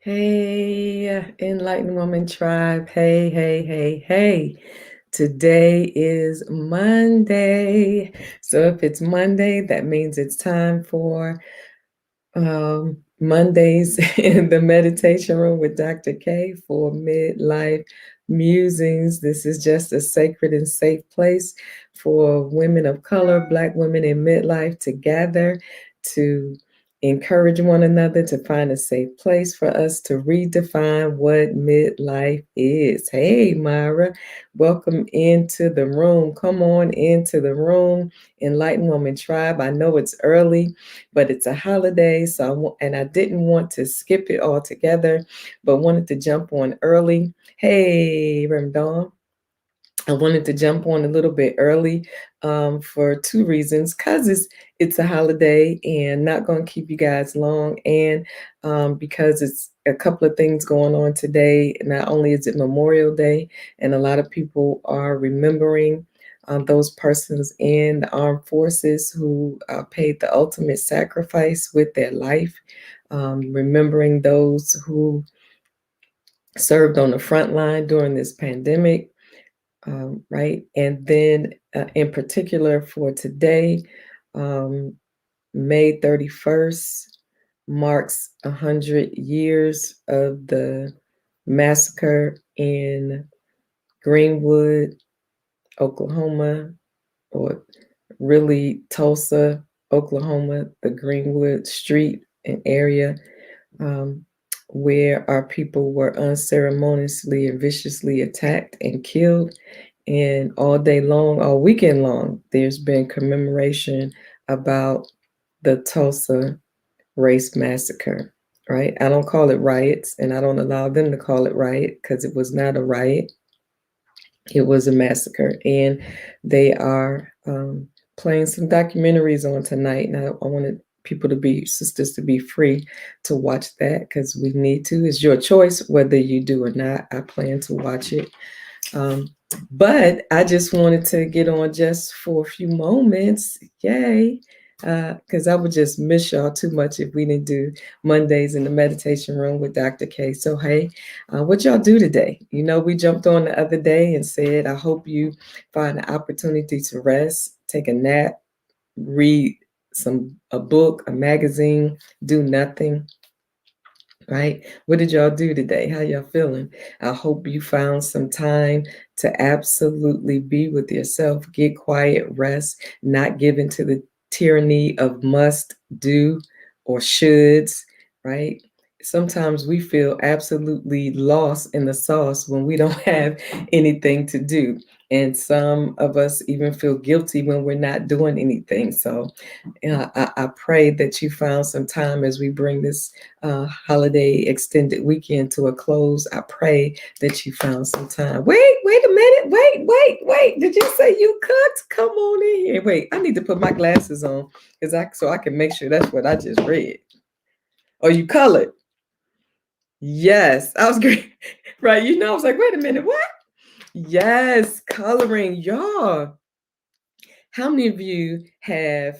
Hey, Enlightened Woman Tribe. Hey, hey, hey, hey. Today is Monday. So if it's Monday, that means it's time for Mondays in the meditation room with Dr. K for Midlife Musings. This is just a sacred and safe place for women of color, Black women in midlife to gather, to encourage one another, to find a safe place for us to redefine what midlife is. Hey, Myra, welcome into the room. Come on into the room, Enlightened Woman Tribe. I know it's early, but it's a holiday, and I didn't want to skip it altogether, but wanted to jump on early. Hey, Ramdon. I wanted to jump on a little bit early for two reasons. Because it's a holiday and not going to keep you guys long, and because it's a couple of things going on today. Not only is it Memorial Day, and a lot of people are remembering those persons in the armed forces who paid the ultimate sacrifice with their life, remembering those who served on the front line during this pandemic, right? And then, in particular, for today, um, May 31st marks 100 years of the massacre in Greenwood, Oklahoma, or really Tulsa, Oklahoma, the Greenwood Street and area, um, where our people were unceremoniously and viciously attacked and killed. And all day long, all weekend long, there's been commemoration about the Tulsa race massacre, right? I don't call it riots, and I don't allow them to call it riot because it was not a riot. It was a massacre. And they are playing some documentaries on tonight. And I wanted people to be, sisters to be free to watch that because we need to. It's your choice whether you do or not. I plan to watch it. Um, but I just wanted to get on just for a few moments. Yay. Because I would just miss y'all too much if we didn't do Mondays in the meditation room with Dr. K. So, hey, what y'all do today? You know, we jumped on the other day and said, I hope you find an opportunity to rest, take a nap, read a book, a magazine, do nothing. Right? What did y'all do today? How y'all feeling? I hope you found some time to absolutely be with yourself, get quiet, rest, not give into the tyranny of must, do, or shoulds, right? Sometimes we feel absolutely lost in the sauce when we don't have anything to do. And some of us even feel guilty when we're not doing anything. So I pray that you found some time as we bring this holiday extended weekend to a close. I pray that you found some time. Wait a minute. Wait. Did you say you cooked? Come on in here. Wait, I need to put my glasses on so I can make sure that's what I just read. Oh, you colored? Yes, I was great. Right. You know, I was like, wait a minute, what? Yes, coloring, y'all. How many of you have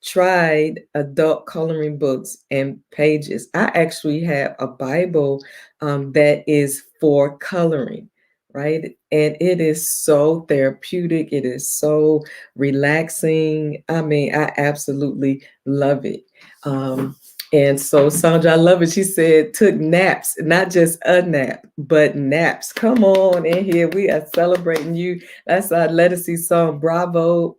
tried adult coloring books and pages? I actually have a Bible that is for coloring, right? And it is so therapeutic. It is so relaxing. I mean, I absolutely love it. And so Sandra, I love it. She said took naps, not just a nap, but naps. Come on in here. We are celebrating you. That's our Legacy song. Bravo.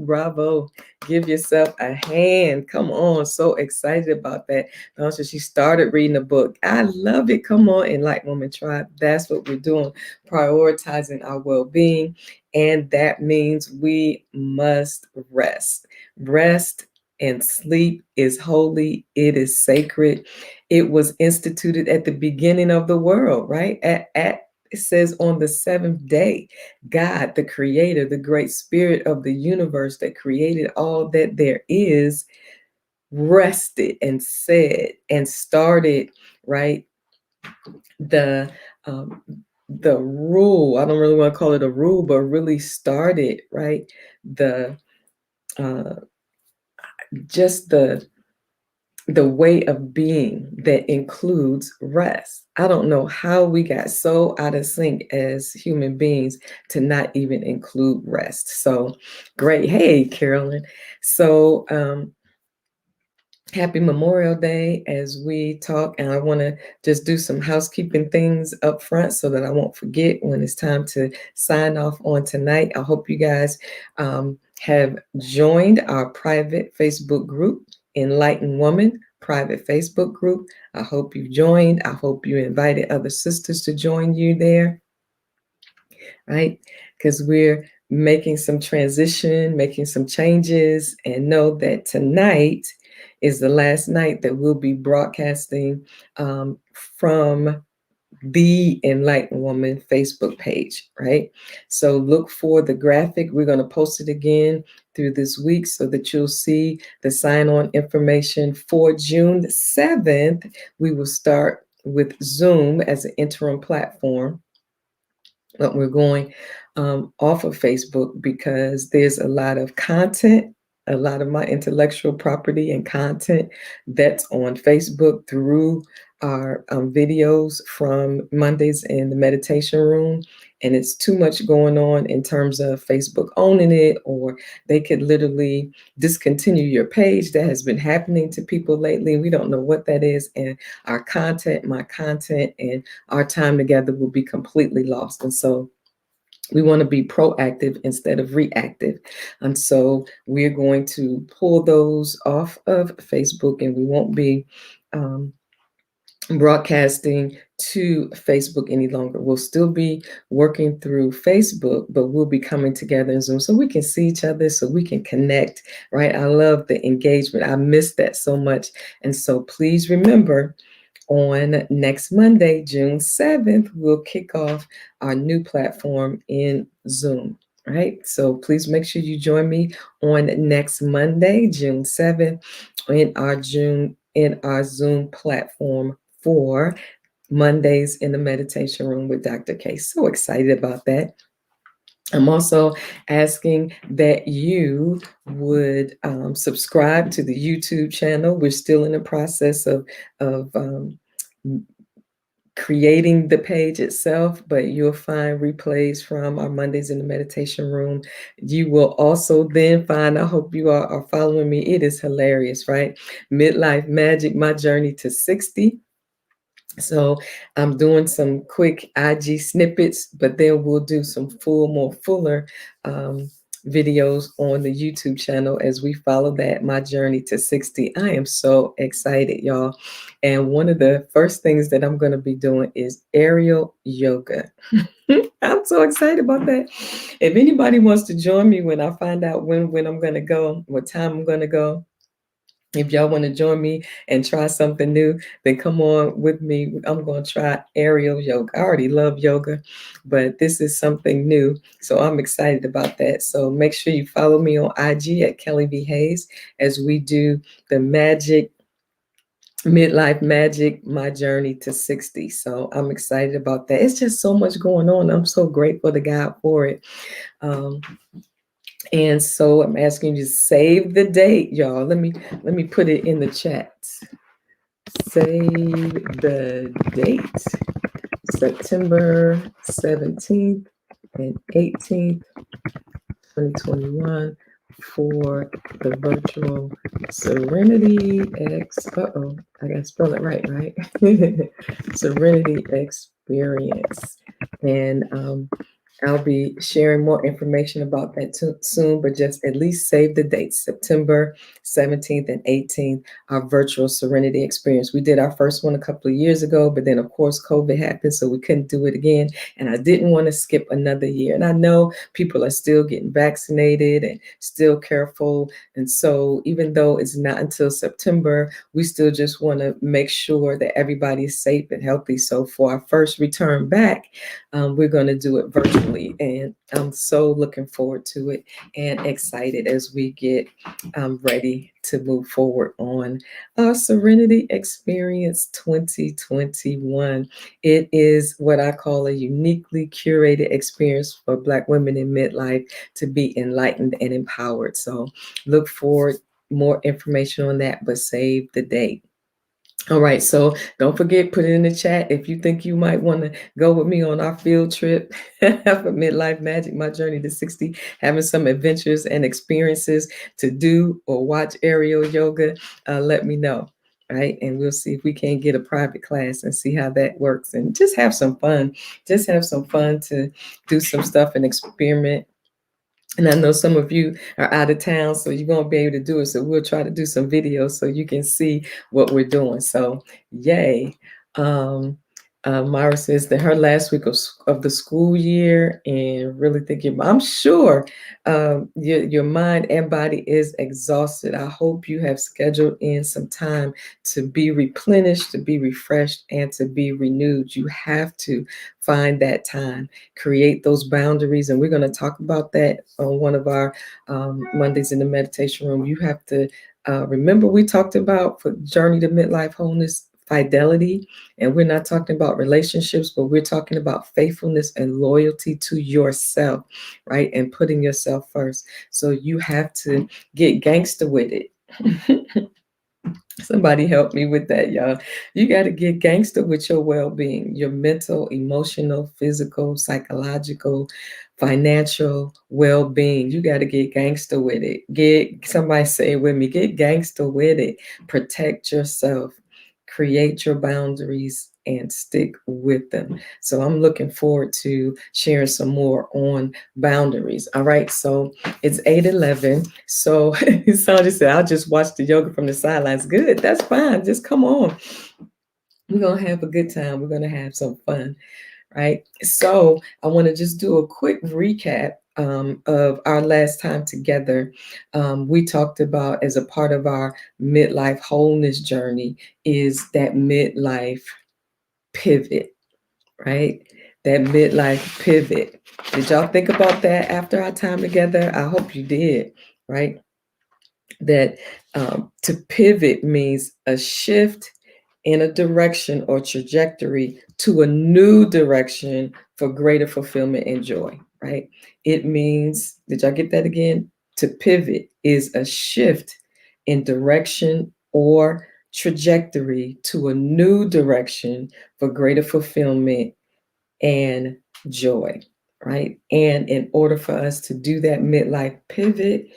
Bravo. Give yourself a hand. Come on. So excited about that. Also, she started reading a book. I love it. Come on, Enlightened Woman Tribe. That's what we're doing. Prioritizing our well-being. And that means we must rest. Rest and sleep is holy. It is sacred. It was instituted at the beginning of the world, right? It says on the seventh day, God, the creator, the great spirit of the universe that created all that there is, rested and said and started, right? The rule, I don't really want to call it a rule, but really started, right? The uh just the way of being that includes rest. I don't know how we got so out of sync as human beings to not even include rest. So great. Hey, Carolyn. So, happy Memorial Day as we talk. And I want to just do some housekeeping things up front so that I won't forget when it's time to sign off on tonight. I hope you guys have joined our private Facebook group, Enlightened Woman private Facebook group. I hope you joined. I hope you invited other sisters to join you there, right? Because we're making some transition, making some changes, and know that tonight is the last night that we'll be broadcasting from the Enlightened Woman Facebook page, right? So look for the graphic. We're going to post it again through this week so that you'll see the sign-on information for June 7th. We will start with Zoom as an interim platform, but we're going off of Facebook because there's a lot of content, a lot of my intellectual property and content that's on Facebook through our videos from Mondays in the meditation room. And it's too much going on in terms of Facebook owning it, or they could literally discontinue your page. That has been happening to people lately. We don't know what that is. And our content, my content, and our time together will be completely lost. And so we want to be proactive instead of reactive. And so we're going to pull those off of Facebook, and we won't be broadcasting to Facebook any longer. We'll still be working through Facebook, but we'll be coming together in Zoom so we can see each other, so we can connect, right? I love the engagement. I miss that so much. And so please remember, on next Monday, June 7th, we'll kick off our new platform in Zoom, right? So please make sure you join me on next Monday, June 7th, in our Zoom platform for Mondays in the meditation room with Dr. K. So excited about that. I'm also asking that you would subscribe to the YouTube channel. We're still in the process of creating the page itself, but you'll find replays from our Mondays in the meditation room. You will also then find, I hope you are following me. It is hilarious, right? Midlife Magic, my journey to 60. So I'm doing some quick IG snippets, but then we'll do some more fuller videos on the YouTube channel as we follow that, my journey to 60. I am so excited, y'all. And one of the first things that I'm going to be doing is aerial yoga. I'm so excited about that. If anybody wants to join me when I find out when I'm going to go, what time I'm going to go, if y'all want to join me and try something new, then come on with me. I'm going to try aerial yoga. I already love yoga, but this is something new. So I'm excited about that. So make sure you follow me on IG at Kelly V. Hayes as we do the Midlife Magic, my journey to 60. So I'm excited about that. It's just so much going on. I'm so grateful to God for it. And so I'm asking you to save the date, y'all. Let me put it in the chat. Save the date, September 17th and 18th, 2021, for the virtual Serenity X. I gotta spell it right? Serenity Experience. And I'll be sharing more information about that soon, but just at least save the dates, September 17th and 18th, our virtual Serenity Experience. We did our first one a couple of years ago, but then of course COVID happened, so we couldn't do it again. And I didn't want to skip another year. And I know people are still getting vaccinated and still careful. And so even though it's not until September, we still just want to make sure that everybody is safe and healthy. So for our first return back, we're going to do it virtually, and I'm so looking forward to it and excited as we get ready to move forward on our Serenity Experience 2021. It is what I call a uniquely curated experience for Black women in midlife to be enlightened and empowered. So look forward more information on that, but save the date. All right, so don't forget, put it in the chat if you think you might want to go with me on our field trip for Midlife Magic, my journey to 60, having some adventures and experiences to do or watch aerial yoga. Let me know. Right, and we'll see if we can get a private class and see how that works and just have some fun. Just have some fun to do some stuff and experiment. And I know some of you are out of town, so you won't be able to do it. So we'll try to do some videos so you can see what we're doing. So, yay. Um, Myra says that her last week of the school year and really thinking, I'm sure your mind and body is exhausted. I hope you have scheduled in some time to be replenished, to be refreshed, and to be renewed. You have to find that time, create those boundaries. And we're going to talk about that on one of our Mondays in the meditation room. You have to remember we talked about for Journey to Midlife Wholeness, fidelity. And we're not talking about relationships, but we're talking about faithfulness and loyalty to yourself, right? And putting yourself first. So you have to get gangster with it. Somebody help me with that, y'all. You got to get gangster with your well being, your mental, emotional, physical, psychological, financial well being. You got to get gangster with it. Get somebody say it with me, get gangster with it. Protect yourself, create your boundaries, and stick with them. So I'm looking forward to sharing some more on boundaries. All right. So it's 8:11. So Sandra said, I'll just watch the yoga from the sidelines. Good. That's fine. Just come on. We're going to have a good time. We're going to have some fun. Right. So I want to just do a quick recap of our last time together. We talked about, as a part of our midlife wholeness journey, is that midlife pivot, right? That midlife pivot. Did y'all think about that after our time together? I hope you did, right? That to pivot means a shift in a direction or trajectory to a new direction for greater fulfillment and joy, right? It means, did y'all get that again? To pivot is a shift in direction or trajectory to a new direction for greater fulfillment and joy, right? And in order for us to do that midlife pivot,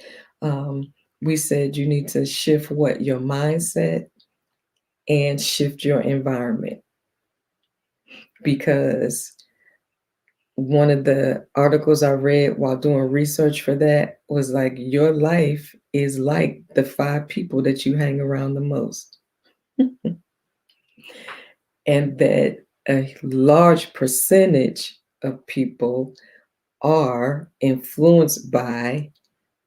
we said you need to shift what? Your mindset and shift your environment. Because one of the articles I read while doing research for that was like, your life is like the 5 people that you hang around the most. And that a large percentage of people are influenced by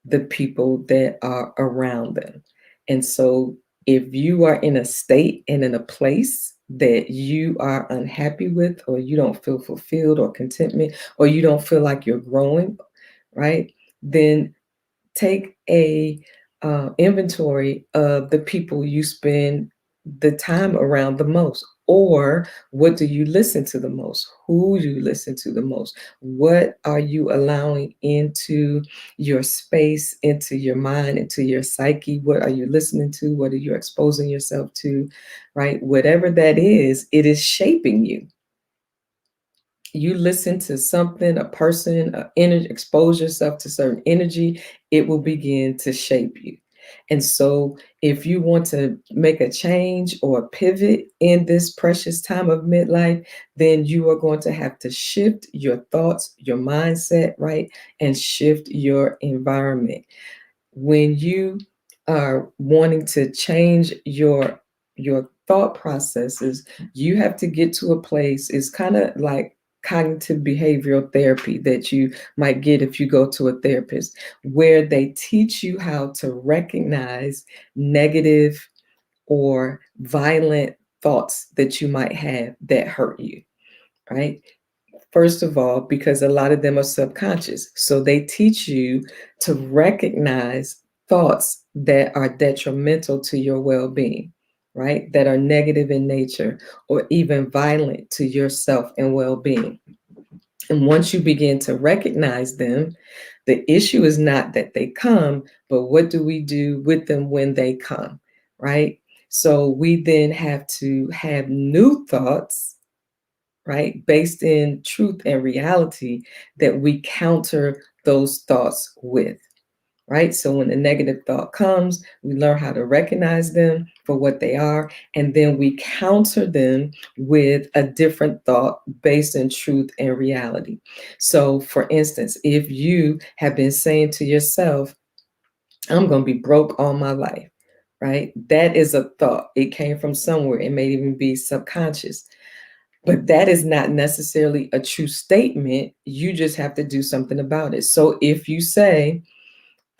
the people that are around them. And so if you are in a state and in a place that you are unhappy with, or you don't feel fulfilled or contentment, or you don't feel like you're growing, right? Then take a inventory of the people you spend the time around the most. Or what do you listen to the most? Who do you listen to the most? What are you allowing into your space, into your mind, into your psyche? What are you listening to? What are you exposing yourself to? Right? Whatever that is, it is shaping you. You listen to something, a person, energy, expose yourself to certain energy, it will begin to shape you. And so if you want to make a change or a pivot in this precious time of midlife, then you are going to have to shift your thoughts, your mindset, right? And shift your environment. When you are wanting to change your thought processes, you have to get to a place, it's kind of like cognitive behavioral therapy that you might get if you go to a therapist, where they teach you how to recognize negative or violent thoughts that you might have that hurt you, right? First of all, because a lot of them are subconscious. So they teach you to recognize thoughts that are detrimental to your well being, right? That are negative in nature or even violent to yourself and well being. And once you begin to recognize them, the issue is not that they come, but what do we do with them when they come, right? So we then have to have new thoughts, right, based in truth and reality that we counter those thoughts with. Right. So when the negative thought comes, we learn how to recognize them for what they are. And then we counter them with a different thought based in truth and reality. So, for instance, if you have been saying to yourself, I'm going to be broke all my life, right? That is a thought. It came from somewhere. It may even be subconscious. But that is not necessarily a true statement. You just have to do something about it. So if you say,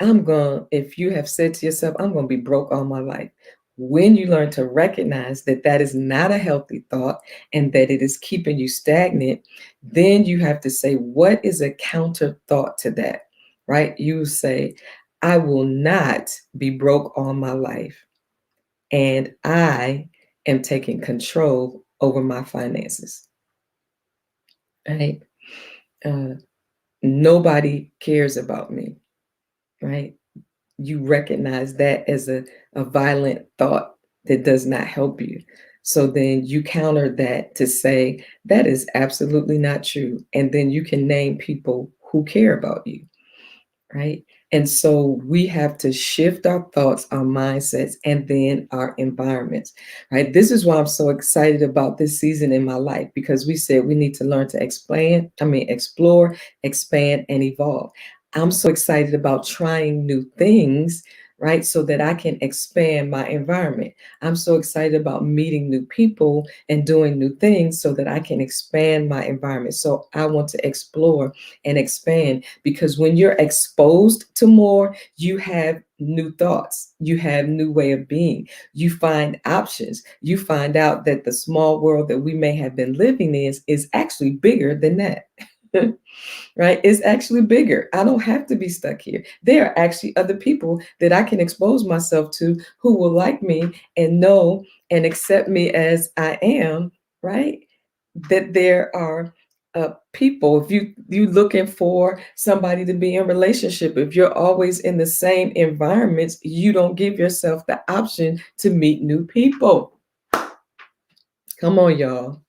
if you have said to yourself, I'm going to be broke all my life, when you learn to recognize that that is not a healthy thought and that it is keeping you stagnant, then you have to say, what is a counter thought to that, right? You say, I will not be broke all my life, and I am taking control over my finances, right? Uh, Nobody cares about me, right? You recognize that as a violent thought that does not help you. So then you counter that to say, that is absolutely not true. And then you can name people who care about you, right? And so we have to shift our thoughts, our mindsets, and then our environments, right? This is why I'm so excited about this season in my life, because we said we need to learn to explore, expand, and evolve. I'm so excited about trying new things, right? So that I can expand my environment. I'm so excited about meeting new people and doing new things so that I can expand my environment. So I want to explore and expand, because when you're exposed to more, you have new thoughts, you have new way of being, you find options, you find out that the small world that we may have been living in is actually bigger than that. Right? It's actually bigger. I don't have to be stuck here. There are actually other people that I can expose myself to who will like me and know and accept me as I am, right? That there are people, if you looking for somebody to be in relationship, if you're always in the same environments, you don't give yourself the option to meet new people. Come on, y'all.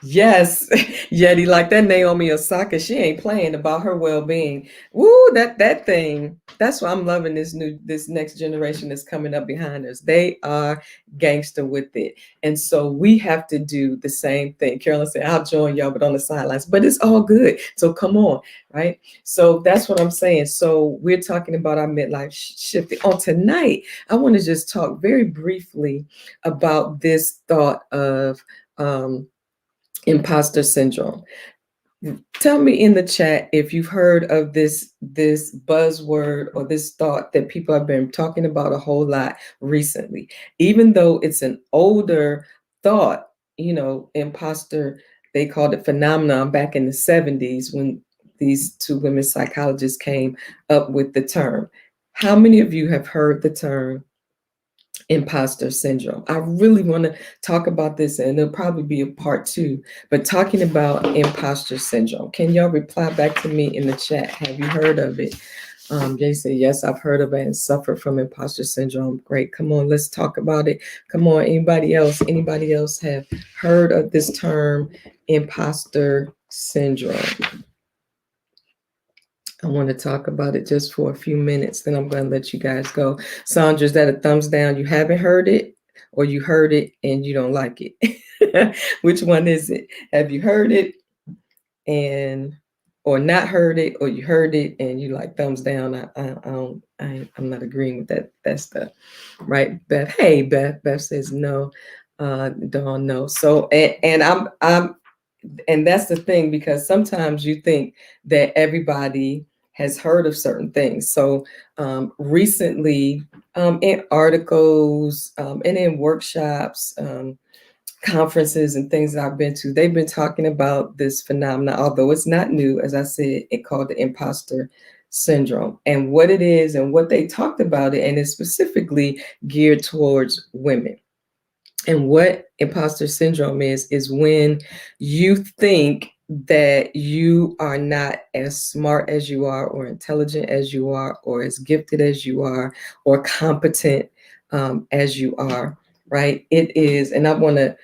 Yes, Yeti, like that Naomi Osaka, she ain't playing about her well-being. Woo, that thing. That's why I'm loving this next generation that's coming up behind us. They are gangster with it. And so we have to do the same thing. Carolyn said, I'll join y'all, but on the sidelines. But it's all good. So come on, right? So that's what I'm saying. So we're talking about our midlife shifting. On tonight, I want to just talk very briefly about this thought of imposter syndrome. Tell me in the chat if you've heard of this buzzword or this thought that people have been talking about a whole lot recently. Even though it's an older thought, imposter, they called it phenomenon back in the 70s when these two women psychologists came up with the term. How many of you have heard the term imposter syndrome? I really want to talk about this, and there'll probably be a part two, but talking about imposter syndrome. Can y'all reply back to me in the chat? Have you heard of it? Jay said, yes, I've heard of it and suffered from imposter syndrome. Great. Come on, let's talk about it. Come on, anybody else? Anybody else have heard of this term, imposter syndrome? I want to talk about it just for a few minutes, then I'm going to let you guys go. Sandra, is that a thumbs down? You haven't heard it, or you heard it and you don't like it? Which one is it? Have you heard it and or not heard it, or you heard it and you like thumbs down? I'm not agreeing with that. That's the right, Beth. Hey, Beth says no. Dawn, no. So and I'm and that's the thing, because sometimes you think that everybody has heard of certain things. So recently, in articles and in workshops, conferences and things that I've been to, they've been talking about this phenomenon, although it's not new, as I said, it called the imposter syndrome, and what it is and what they talked about it, and it's specifically geared towards women. And what imposter syndrome is when you think that you are not as smart as you are, or intelligent as you are, or as gifted as you are, or competent as you are, right? It is, and I wanted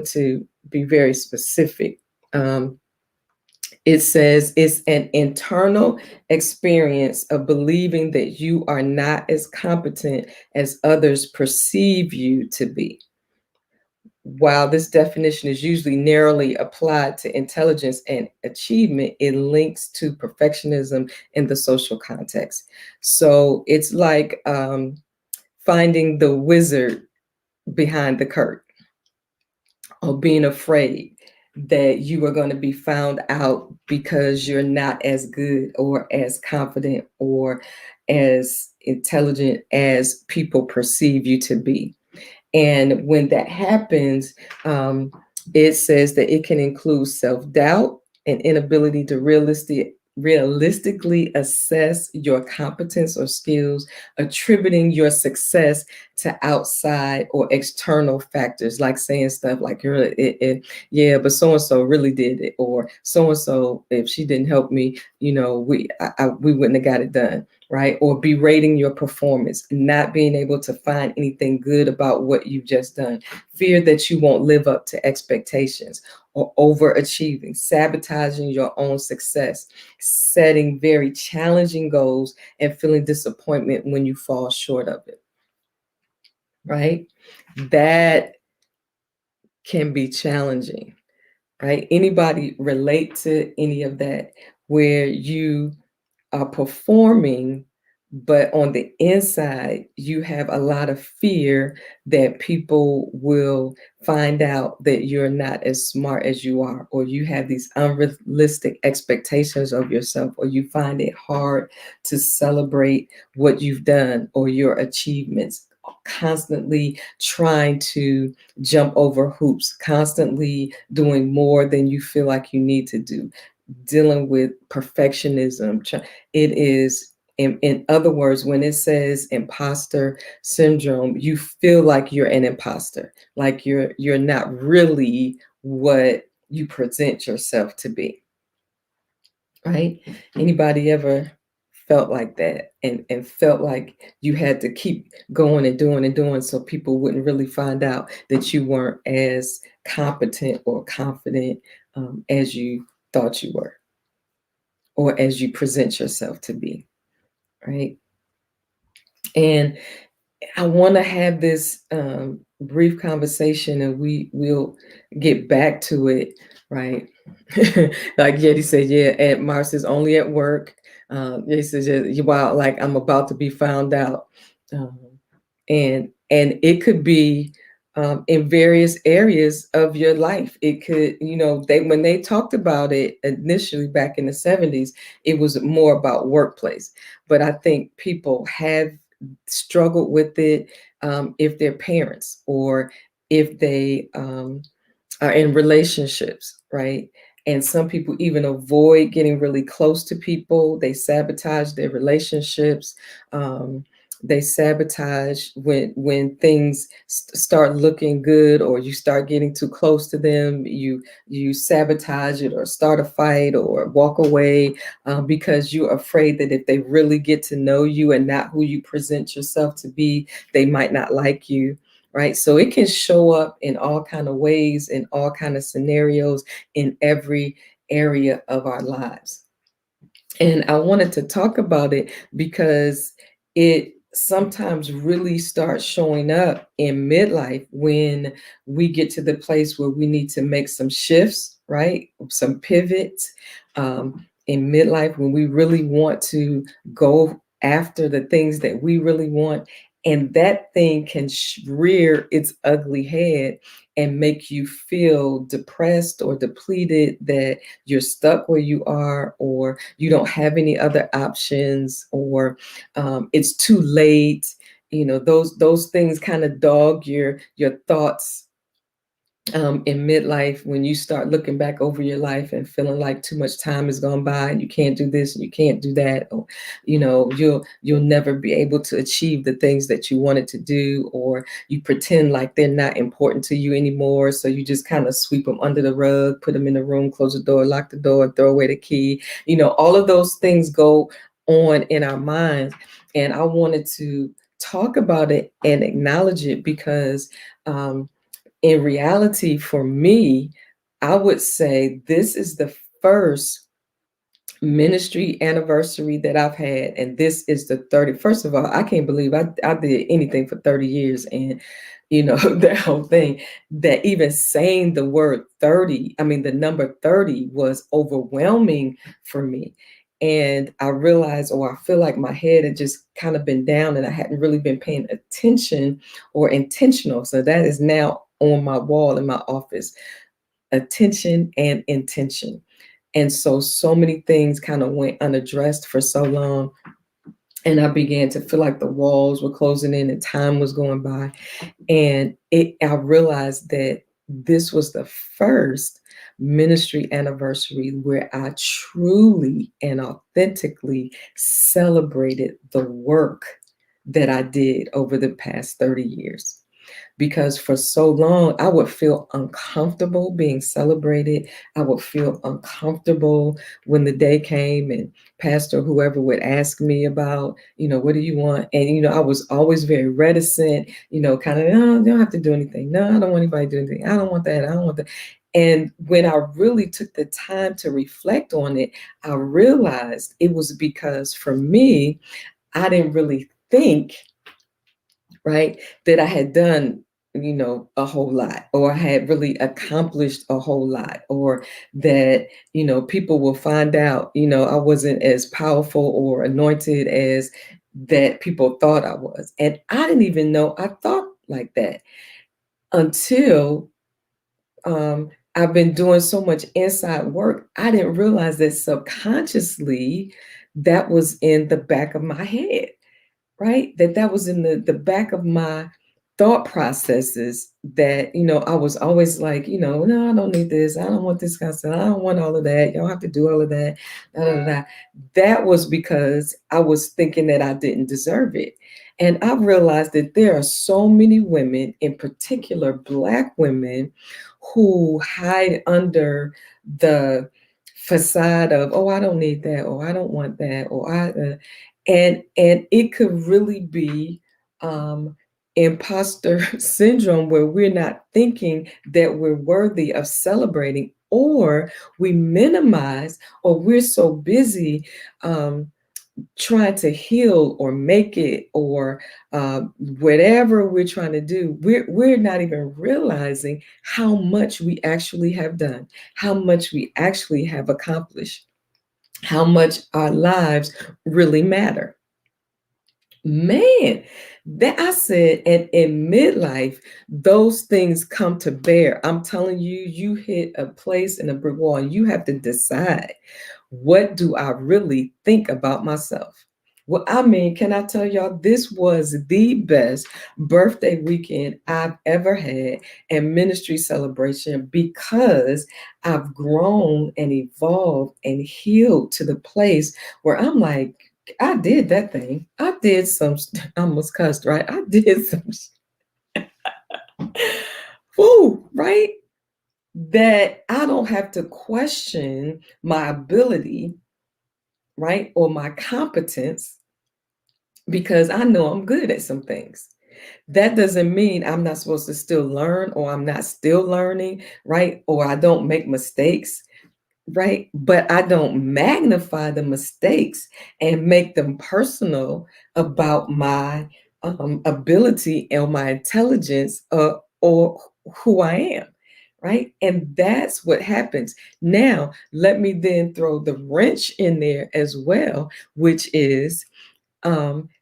to be very specific. It says it's an internal experience of believing that you are not as competent as others perceive you to be. While this definition is usually narrowly applied to intelligence and achievement, it links to perfectionism in the social context. So it's like finding the wizard behind the curtain, or being afraid that you are going to be found out because you're not as good or as confident or as intelligent as people perceive you to be. And when that happens, it says that it can include self-doubt and inability to realistically assess your competence or skills, attributing your success to outside or external factors, like saying stuff like, yeah, but so and so really did it, or so and so, if she didn't help me, we wouldn't have got it done, right? Or berating your performance, not being able to find anything good about what you've just done, fear that you won't live up to expectations, or overachieving, sabotaging your own success, setting very challenging goals and feeling disappointment when you fall short of it, right? That can be challenging, right? Anybody relate to any of that, where you are performing, but on the inside, you have a lot of fear that people will find out that you're not as smart as you are, or you have these unrealistic expectations of yourself, or you find it hard to celebrate what you've done or your achievements, constantly trying to jump over hoops, constantly doing more than you feel like you need to do, dealing with perfectionism. It is, in other words, when it says imposter syndrome, you feel like you're an imposter, like you're not really what you present yourself to be, right? Anybody ever felt like that, and felt like you had to keep going and doing and doing so people wouldn't really find out that you weren't as competent or confident as you thought you were, or as you present yourself to be, right? And I want to have this brief conversation, and will get back to it, right? Like Yeti said, yeah, at Mars is only at work. He says, yeah, wow, like I'm about to be found out. Um, and it could be in various areas of your life. It could, they, when they talked about it initially back in the 70s, it was more about workplace. But I think people have struggled with it, if they're parents, or if they are in relationships, right? And some people even avoid getting really close to people. They sabotage their relationships. They sabotage when things start looking good, or you start getting too close to them. You sabotage it, or start a fight, or walk away, because you're afraid that if they really get to know you and not who you present yourself to be, they might not like you, right? So it can show up in all kind of ways, in all kind of scenarios, in every area of our lives. And I wanted to talk about it because it sometimes really starts showing up in midlife, when we get to the place where we need to make some shifts, right? Some pivots, in midlife, when we really want to go after the things that we really want. And that thing can rear its ugly head and make you feel depressed or depleted, that you're stuck where you are, or you don't have any other options, or it's too late. Those things kind of dog your thoughts in midlife, when you start looking back over your life and feeling like too much time has gone by and you can't do this and you can't do that, or you'll never be able to achieve the things that you wanted to do, or you pretend like they're not important to you anymore, so you just kind of sweep them under the rug, put them in the room, close the door, lock the door, throw away the key. All of those things go on in our minds, and I wanted to talk about it and acknowledge it because in reality, for me, I would say this is the first ministry anniversary that I've had, and this is the 30. First of all, I can't believe I did anything for 30 years, and that whole thing, that even saying the word 30, I mean the number 30 was overwhelming for me. And I realized, or I feel like my head had just kind of been down and I hadn't really been paying attention or intentional. So that is now on my wall in my office: attention and intention. And so many things kind of went unaddressed for so long. And I began to feel like the walls were closing in and time was going by. And I realized that this was the first ministry anniversary where I truly and authentically celebrated the work that I did over the past 30 years, because for so long I would feel uncomfortable being celebrated. I would feel uncomfortable when the day came and pastor whoever would ask me about, what do you want? And I was always very reticent, kind of, no, you don't have to do anything. No, I don't want anybody to do anything. I don't want that. I don't want that. And when I really took the time to reflect on it, I realized it was because for me, I didn't really think, right, that I had done, a whole lot, or I had really accomplished a whole lot, or that, people will find out, I wasn't as powerful or anointed as that people thought I was. And I didn't even know I thought like that until I've been doing so much inside work. I didn't realize that subconsciously that was in the back of my head, right? That was in the back of my thought processes, that, I was always like, no, I don't need this. I don't want this kind of stuff. I don't want all of that. You don't have to do all of that. Da, da, da, da. That was because I was thinking that I didn't deserve it. And I realized that there are so many women, in particular Black women, who hide under the facade of, oh, I don't need that, or I don't want that, or and it could really be um, imposter syndrome, where we're not thinking that we're worthy of celebrating, or we minimize, or we're so busy um, trying to heal or make it, or whatever we're trying to do, we're not even realizing how much we actually have done, how much we actually have accomplished, how much our lives really matter. Man, that I said, and in midlife, those things come to bear. I'm telling you, you hit a place in a brick wall, and you have to decide, what do I really think about myself? Well, I mean, can I tell y'all, this was the best birthday weekend I've ever had, and ministry celebration, because I've grown and evolved and healed to the place where I'm like, I did that thing. I did some, I almost cussed, right? I did some, woo, right? That I don't have to question my ability, right? Or my competence, because I know I'm good at some things. That doesn't mean I'm not supposed to still learn, or I'm not still learning, right? Or I don't make mistakes, right? But I don't magnify the mistakes and make them personal about my ability or my intelligence, or who I am, right? And that's what happens. Now, let me then throw the wrench in there as well, which is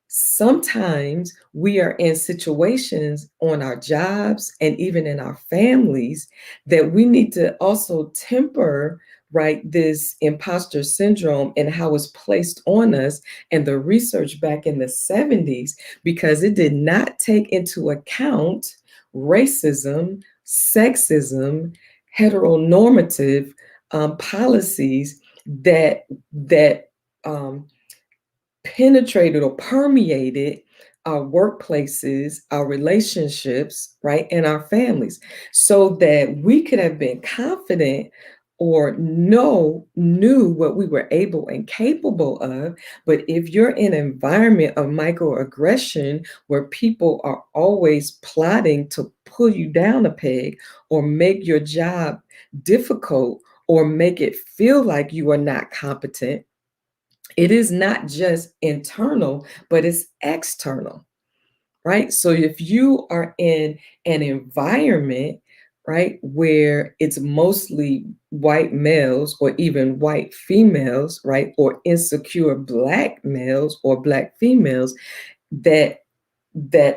sometimes we are in situations on our jobs and even in our families that we need to also temper, right, this imposter syndrome and how it's placed on us, and the research back in the 70s, because it did not take into account racism sexism, heteronormative policies that um, penetrated or permeated our workplaces, our relationships, right, and our families, so that we could have been confident or knew what we were able and capable of. But if you're in an environment of microaggression where people are always plotting to pull you down a peg or make your job difficult or make it feel like you are not competent, it is not just internal, but it's external, right? So if you are in an environment, right, where it's mostly white males or even white females, right, or insecure black males or black females that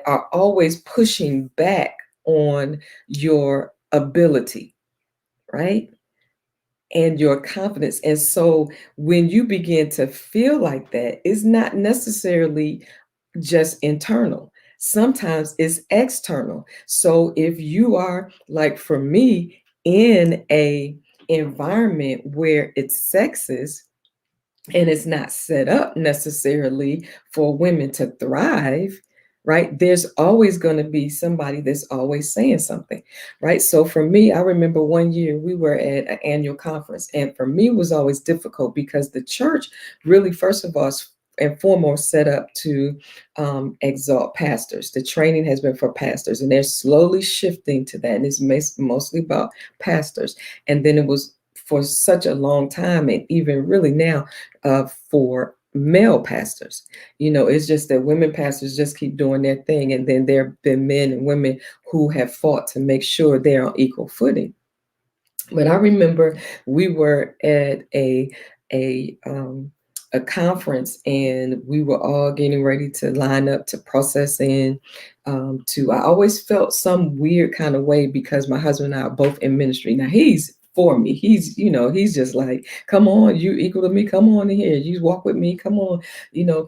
are always pushing back on your ability, right? And your confidence. And so when you begin to feel like that, it's not necessarily just internal. Sometimes it's external. So if you are, like for me, in a environment where it's sexist, and it's not set up necessarily for women to thrive, right? There's always going to be somebody that's always saying something, right? So for me, I remember one year we were at an annual conference, and for me, it was always difficult because the church really, first of all, and foremost, set up to exalt pastors. The training has been for pastors, and they're slowly shifting to that. And it's mostly about pastors. And then it was for such a long time, and even really now, for male pastors. It's just that women pastors just keep doing their thing, and then there have been men and women who have fought to make sure they're on equal footing. But I remember we were at a um, a conference, and we were all getting ready to line up to process in. I always felt some weird kind of way because my husband and I are both in ministry. Now he's for me. He's just like, come on, you equal to me. Come on in here. You walk with me. Come on,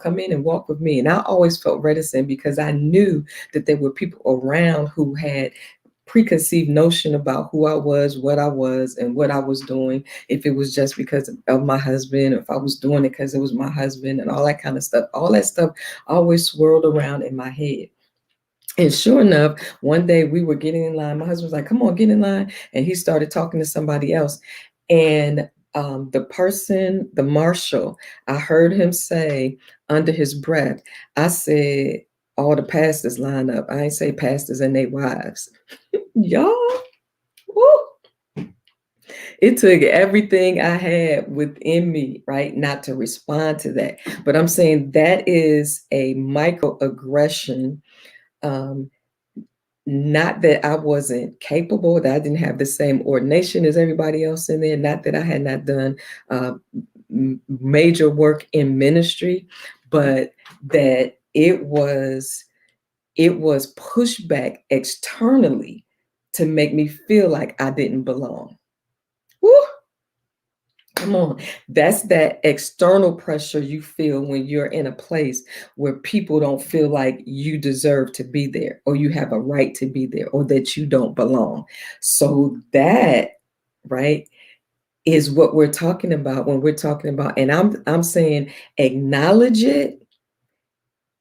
come in and walk with me. And I always felt reticent because I knew that there were people around who had preconceived notion about who I was, what I was, and what I was doing. If it was just because of my husband, or if I was doing it because it was my husband, and all that kind of stuff. All that stuff always swirled around in my head. And sure enough, one day we were getting in line. My husband was like, come on, get in line. And he started talking to somebody else. And the marshal, I heard him say under his breath, I said, all the pastors line up. I ain't say pastors and their wives. Y'all, woo, it took everything I had within me, right, not to respond to that. But I'm saying that is a microaggression. Um, Not that I wasn't capable, that I didn't have the same ordination as everybody else in there, not that I had not done uh, major work in ministry, but that it was pushed back externally to make me feel like I didn't belong. Woo! Come on. That's that external pressure you feel when you're in a place where people don't feel like you deserve to be there, or you have a right to be there, or that you don't belong. So that, right, is what we're talking about when we're talking about, and I'm saying acknowledge it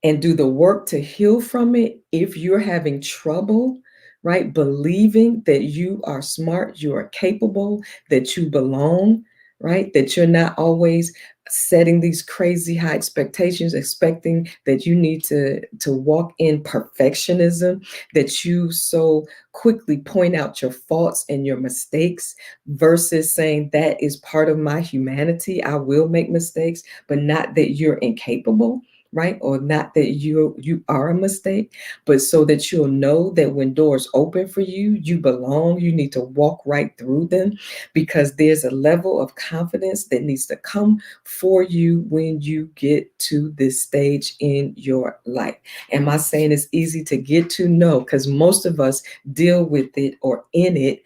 and do the work to heal from it. If you're having trouble, right, believing that you are smart, you are capable, that you belong, right, that you're not always setting these crazy high expectations, expecting that you need to walk in perfectionism, that you so quickly point out your faults and your mistakes versus saying that is part of my humanity. I will make mistakes, but not that you're incapable, right? Or not that you are a mistake, but so that you'll know that when doors open for you, you belong. You need to walk right through them, because there's a level of confidence that needs to come for you when you get to this stage in your life. Am I saying it's easy to get to? No, because most of us deal with it or in it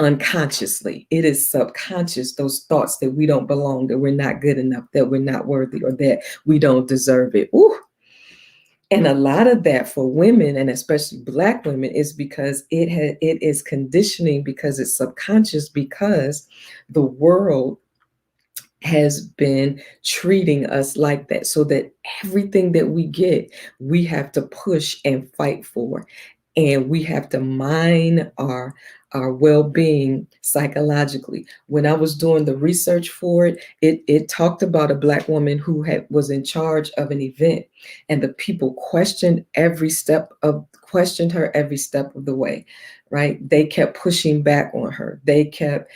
unconsciously. It is subconscious, those thoughts that we don't belong, that we're not good enough, that we're not worthy, or that we don't deserve it. Ooh, And a lot of that for women, and especially Black women, is because it is conditioning, because it's subconscious, because the world has been treating us like that, so that everything that we get, we have to push and fight for, and we have to mine our well-being psychologically. When I was doing the research for it, it talked about a Black woman who was in charge of an event, and the people questioned her every step of the way. Right, they kept pushing back on her. They kept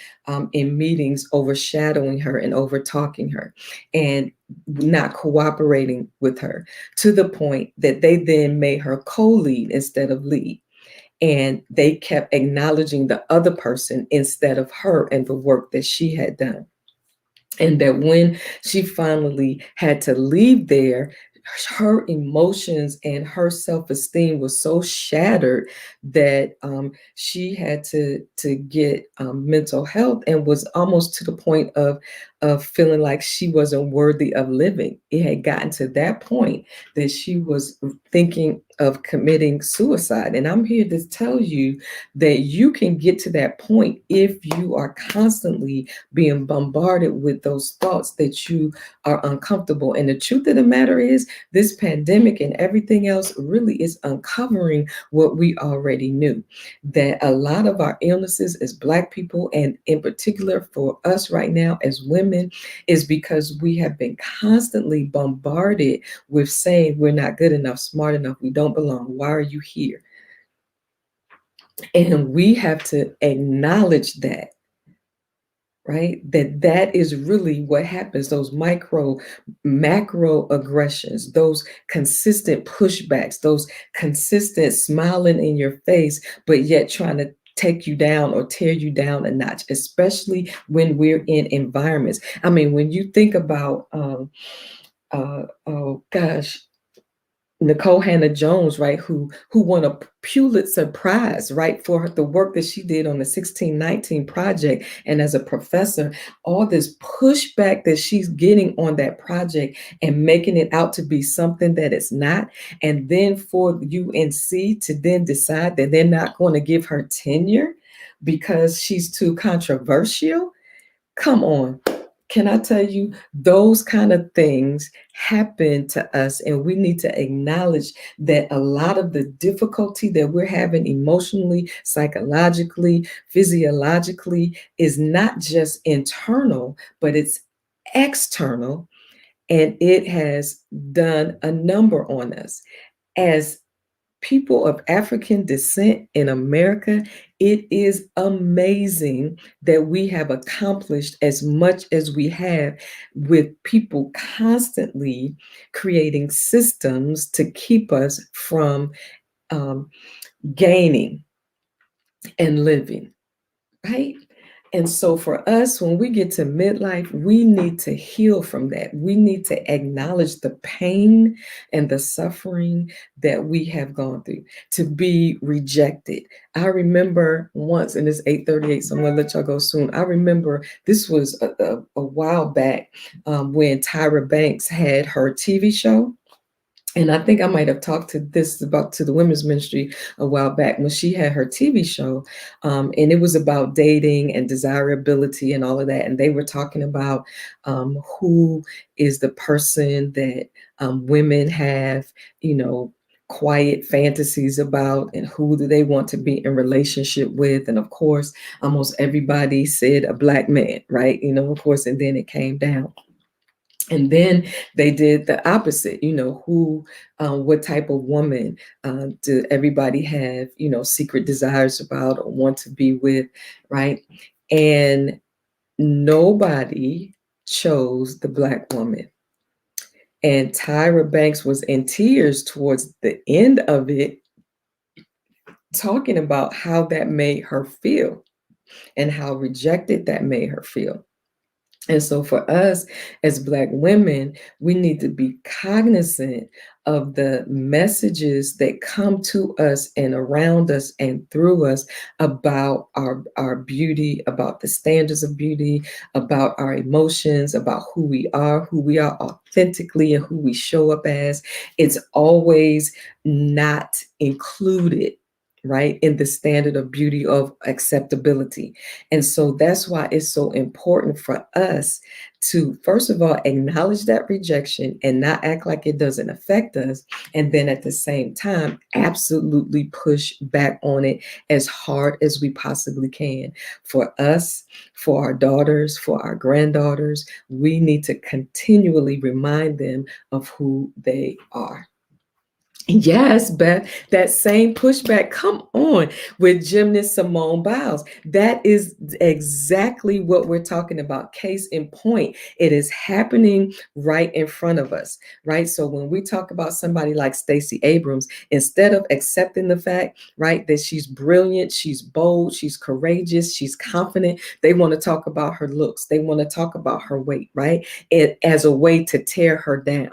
in meetings overshadowing her and over talking her and not cooperating with her, to the point that they then made her co-lead instead of lead. And they kept acknowledging the other person instead of her and the work that she had done. And that when she finally had to leave there, her emotions and her self-esteem was so shattered that she had to get mental health, and was almost to the point of feeling like she wasn't worthy of living. It had gotten to that point that she was thinking of committing suicide. And I'm here to tell you that you can get to that point if you are constantly being bombarded with those thoughts that you are uncomfortable. And the truth of the matter is, this pandemic and everything else really is uncovering what we already knew, that a lot of our illnesses as Black people, and in particular for us right now as women, is because we have been constantly bombarded with saying we're not good enough, smart enough, we don't belong, why are you here? And we have to acknowledge that, right? That is really what happens. Those macro aggressions, those consistent pushbacks, those consistent smiling in your face, but yet trying to take you down or tear you down a notch, especially when we're in environments. I mean, when you think about, oh gosh, Nicole Hannah Jones, right, who won a Pulitzer Prize, right, for the work that she did on the 1619 project, and as a professor, all this pushback that she's getting on that project and making it out to be something that it's not, and then for UNC to then decide that they're not going to give her tenure because she's too controversial. Come on. Can I tell you, those kind of things happen to us, and we need to acknowledge that a lot of the difficulty that we're having emotionally, psychologically, physiologically is not just internal, but it's external, and it has done a number on us. As people of African descent in America, it is amazing that we have accomplished as much as we have, with people constantly creating systems to keep us from um, gaining and living, right? And so for us, when we get to midlife, we need to heal from that. We need to acknowledge the pain and the suffering that we have gone through, to be rejected. I remember once, and it's 8:38, so I'm gonna let y'all go soon. I remember this was a while back, when Tyra Banks had her TV show. And I think I might have talked to the women's ministry a while back, when she had her TV show, and it was about dating and desirability and all of that. And they were talking about who is the person that women have, you know, quiet fantasies about, and who do they want to be in relationship with. And of course, almost everybody said a Black man, right? Of course, and then it came down. And then they did the opposite, what type of woman do everybody have, secret desires about or want to be with, right? And nobody chose the Black woman. And Tyra Banks was in tears towards the end of it, talking about how that made her feel and how rejected that made her feel. And so for us as Black women, we need to be cognizant of the messages that come to us and around us and through us about our beauty, about the standards of beauty, about our emotions, about who we are authentically and who we show up as. It's always not included, right, in the standard of beauty of acceptability. And so that's why it's so important for us to, first of all, acknowledge that rejection and not act like it doesn't affect us. And then at the same time, absolutely push back on it as hard as we possibly can. For us, for our daughters, for our granddaughters, we need to continually remind them of who they are. Yes, Beth, that same pushback. Come on, with gymnast Simone Biles. That is exactly what we're talking about. Case in point, it is happening right in front of us, right? So when we talk about somebody like Stacey Abrams, instead of accepting the fact, right, that she's brilliant, she's bold, she's courageous, she's confident, they want to talk about her looks. They want to talk about her weight, right? It as a way to tear her down,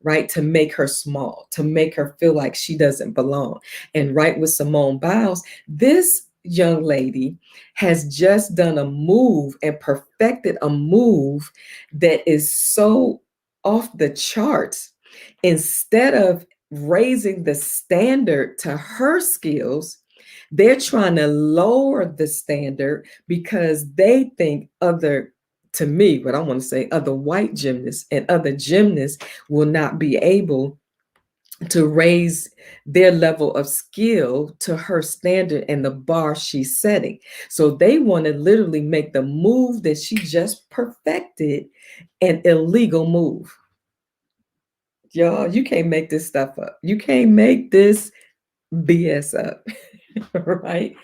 right? To make her small, to make her feel like she doesn't belong. And right with Simone Biles, this young lady has just done a move and perfected a move that is so off the charts. Instead of raising the standard to her skills, they're trying to lower the standard because they think other, to me, what I want to say, other white gymnasts and other gymnasts will not be able to raise their level of skill to her standard and the bar she's setting. So they want to literally make the move that she just perfected an illegal move. Y'all, you can't make this stuff up. You can't make this BS up, right?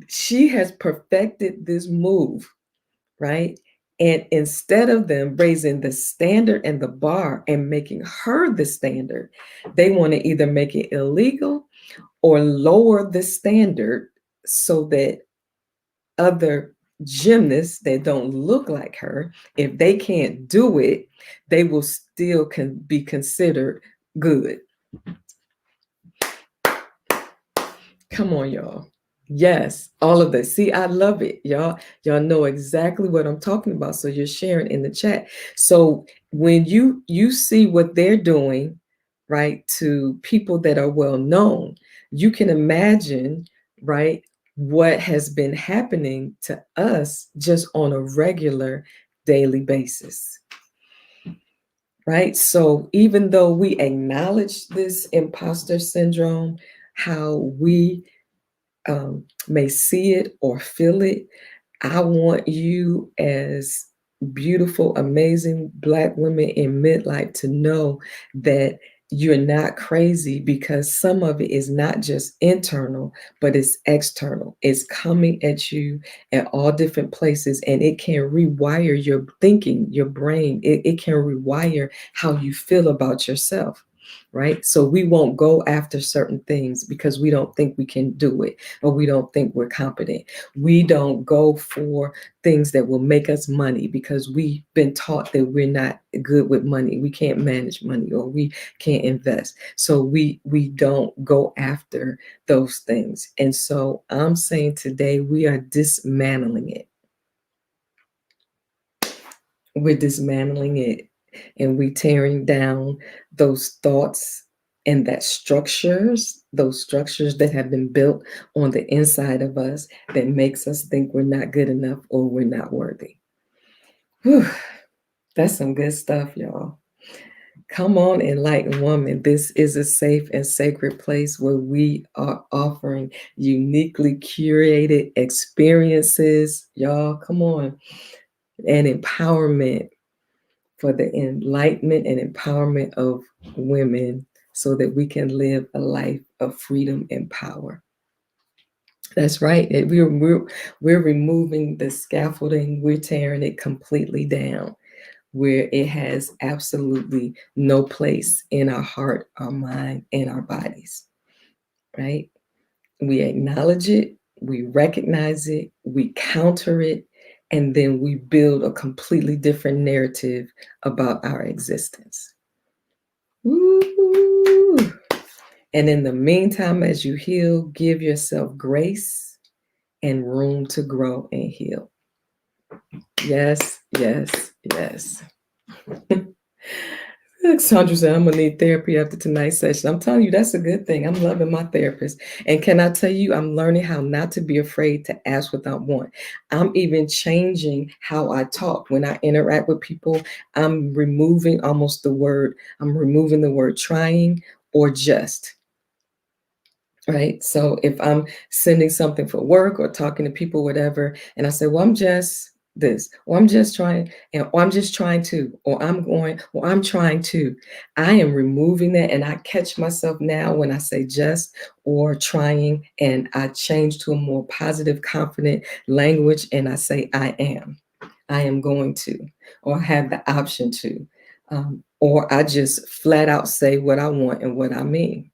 She has perfected this move, right? And instead of them raising the standard and the bar and making her the standard, they want to either make it illegal or lower the standard so that other gymnasts that don't look like her, if they can't do it, they will still can be considered good. Come on, y'all. Yes, all of this. See, I love it, y'all. Y'all know exactly what I'm talking about. So you're sharing in the chat. So when you see what they're doing, right, to people that are well known, you can imagine, right, what has been happening to us just on a regular daily basis. Right. So even though we acknowledge this imposter syndrome, how we may see it or feel it, I want you as beautiful, amazing Black women in midlife to know that you're not crazy, because some of it is not just internal, but it's external. It's coming at you at all different places, and it can rewire your thinking, your brain. It can rewire how you feel about yourself. Right. So we won't go after certain things because we don't think we can do it, or we don't think we're competent. We don't go for things that will make us money because we've been taught that we're not good with money. We can't manage money, or we can't invest. So we don't go after those things. And so I'm saying today we are dismantling it. We're dismantling it, and we tearing down those thoughts and those structures that have been built on the inside of us that makes us think we're not good enough or we're not worthy. Whew, that's some good stuff, y'all. Come on, enlightened woman. This is a safe and sacred place where we are offering uniquely curated experiences, y'all. Come on, and empowerment for the enlightenment and empowerment of women so that we can live a life of freedom and power. That's right. We're removing the scaffolding. We're tearing it completely down where it has absolutely no place in our heart, our mind, and our bodies, right? We acknowledge it, we recognize it, we counter it, and then we build a completely different narrative about our existence. Woo! And in the meantime, as you heal, give yourself grace and room to grow and heal. Yes, yes, yes. Sandra said, I'm going to need therapy after tonight's session. I'm telling you, that's a good thing. I'm loving my therapist. And can I tell you, I'm learning how not to be afraid to ask what I want. I'm even changing how I talk. When I interact with people, I'm removing I'm removing the word trying or just. Right. So if I'm sending something for work or talking to people, whatever, and I say, well, I'm just this, or I'm just trying, or I'm just trying to, or I'm going, or I'm trying to, I am removing that. And I catch myself now when I say just or trying, and I change to a more positive, confident language. And I say, I am going to, or have the option to, or I just flat out say what I want and what I mean,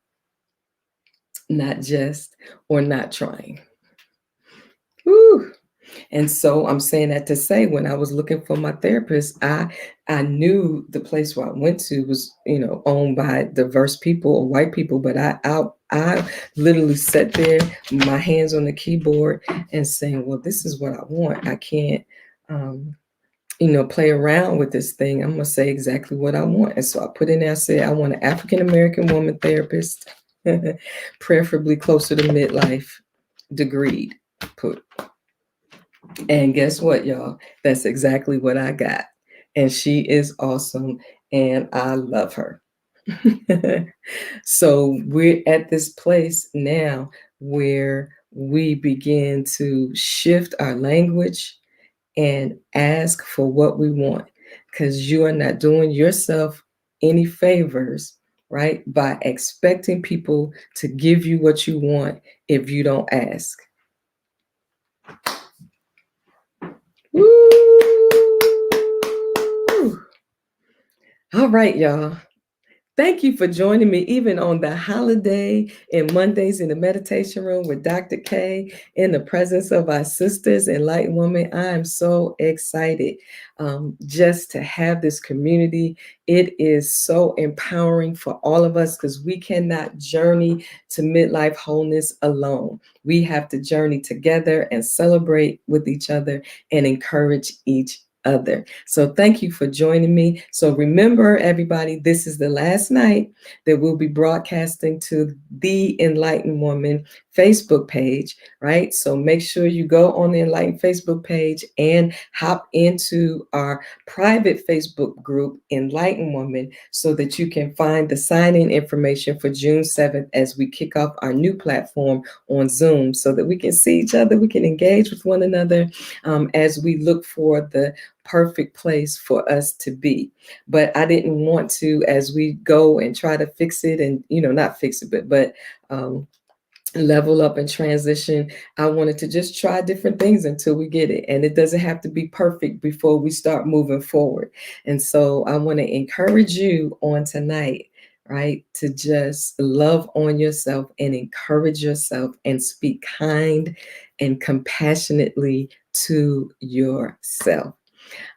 not just or not trying. Whew. And so I'm saying that to say, when I was looking for my therapist, I knew the place where I went to was, owned by diverse people or white people, but I literally sat there, my hands on the keyboard, and saying, well, this is what I want. I can't play around with this thing. I'm gonna say exactly what I want. And so I put in there, I said, I want an African American woman therapist, preferably closer to midlife, degreed, put. And guess what, y'all? That's exactly what I got. And she is awesome, and I love her. So we're at this place now where we begin to shift our language and ask for what we want, because you are not doing yourself any favors, right, by expecting people to give you what you want if you don't ask. Woo! All right, y'all. Thank you for joining me, even on the holiday and Mondays in the meditation room with Dr. K, in the presence of our sisters, Enlightened Woman. I am so excited just to have this community. It is so empowering for all of us, because we cannot journey to midlife wholeness alone. We have to journey together and celebrate with each other and encourage each other. So thank you for joining me. So remember, everybody, this is the last night that we'll be broadcasting to the Enlightened Woman Facebook page, right? So make sure you go on the Enlightened Facebook page and hop into our private Facebook group, Enlightened Woman, so that you can find the sign-in information for June 7th as we kick off our new platform on Zoom, so that we can see each other, we can engage with one another as we look for the perfect place for us to be. But I didn't want to, as we go and try to fix it, and not fix it, but level up and transition, I wanted to just try different things until we get it. And it doesn't have to be perfect before we start moving forward. And so I want to encourage you on tonight, right, to just love on yourself and encourage yourself and speak kind and compassionately to yourself.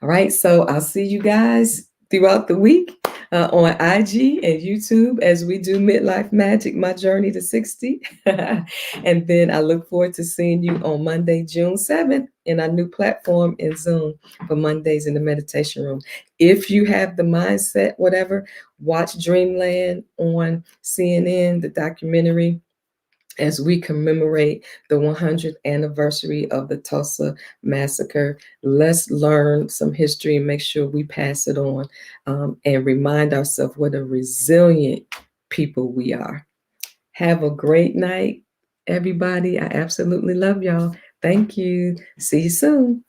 All right, so I'll see you guys throughout the week on IG and YouTube as we do Midlife Magic, my journey to 60. And then I look forward to seeing you on Monday, June 7th, in our new platform in Zoom for Mondays in the meditation room. If you have the mindset, whatever, watch Dreamland on CNN, the documentary, as we commemorate the 100th anniversary of the Tulsa Massacre. Let's learn some history and make sure we pass it on, and remind ourselves what a resilient people we are. Have a great night, everybody. I absolutely love y'all. Thank you. See you soon.